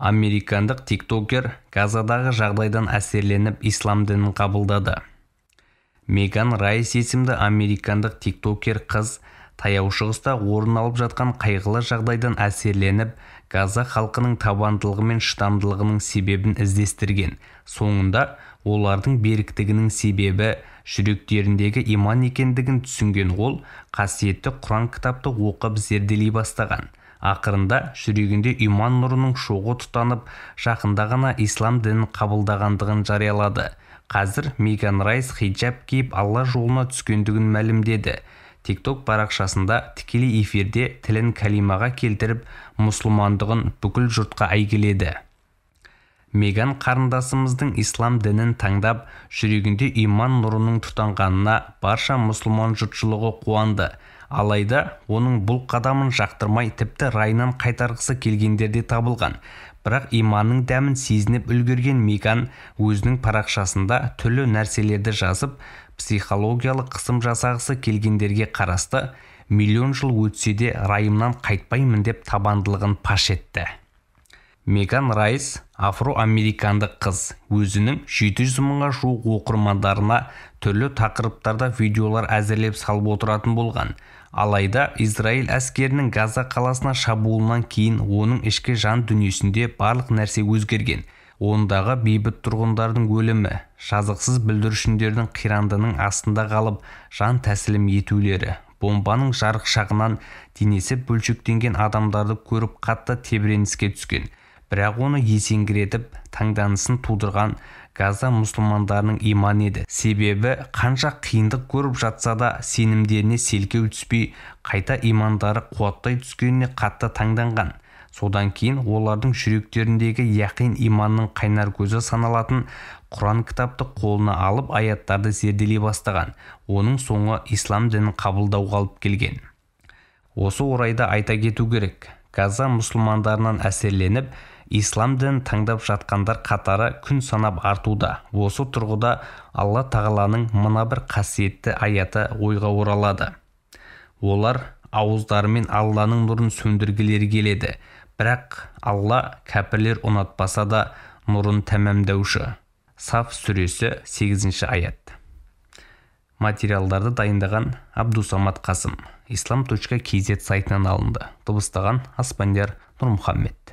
Американдық тиктокер Газадағы жағдайдан әсерленіп ислам дінін қабылдады. Меган Райс есімді американдық тиктокер қыз таяу шығыста орын алып жатқан қайғылы жағдайдан әсерленіп, Газа халқының табандылығы мен шыдамдылығының себебін іздестірген. Соңында олардың беріктігінің себебі жүректеріндегі иман екендігін түсінген ол, қасиетті Құран кітапты оқып зерделей бастаған. Ақырында жүрегінде иман нұрының шоғы тұтанып, жақында ғана ислам дінін қабылдағандығын жариялады. Қазір Меган Райс хиджаб киіп Алла жолына түскендігін мәлімдеді. TikTok парақшасында тікелей эфирде тілін калимаға келтіріп, мұсылмандығын бүкіл жұртқа әйгіледі. Меган қарындасымыздың ислам дінін таңдап, жүрегінде иман нұрының тұтанғанына барша мұсылман жұртшылығы қуанды. Алайда оның бұл қадамын жақтырмай, тіпті райынан қайтарғысы келгендер де табылған. Бірақ иманның дәмін сезініп үлгерген Меган өзінің парақшасында түрлі нәрселерді жазып, психологиялық қысым жасағысы келгендерге қарасты, миллион жыл өтсе де райымнан қайтпаймын деп табандылығын паш етті. Меган Райс афроамерикандық қыз, өзінің 700 мыңға жуық оқырмандарына түрлі тақырыптарда видеолар әзірлеп салып отыратын болған. Алайда Израиль әскерінің Газа қаласына шабуылынан кейін оның ішкі жан дүниесінде барлық нәрсе өзгерген. Ондағы бейбіт тұрғындардың өлімі, жазықсыз бүлдіршіндердің қирандының астында қалып жан тәсілім етулері, бомбаның жарықшағынан денесі бөлшектенген адамдарды көріп қатты тебіреніске түскен. Бірақ оны есеңгіретіп, таңданысын тудырған Газа мұсылмандарының иман еді. Себебі қанша қиындық көріп жатса да сенімдеріне селкеу түспей, қайта имандары қуаттай түскеніне қатты таңданған. Содан кейін олардың жүректеріндегі яқин иманның қайнар көзі саналатын Құран кітапты қолына алып аяттарды зерделей бастаған. Оның соңы ислам дінін қабылдауға алып келген. Осы орайда айта кету керек, Газа мұсылмандарынан әсерленіп, ислам дінін таңдап жатқандар қатары күн санап артуда. Осы тұрғыда Алла тағаланың мына бір қасиетті аяты ойға оралады. Олар ауыздарымен Алланың нұрын сөндіргілері келеді. Бірақ Алла кәпірлер ұнатпаса да нұрын тәмамдаушы. Саф сүресі 8-ші аят. Материалдарды дайындаған Абдусамат Қасым. Islam.kz сайтынан алынды. Дыбыстаған Аспандияр Нұрмұхаммед.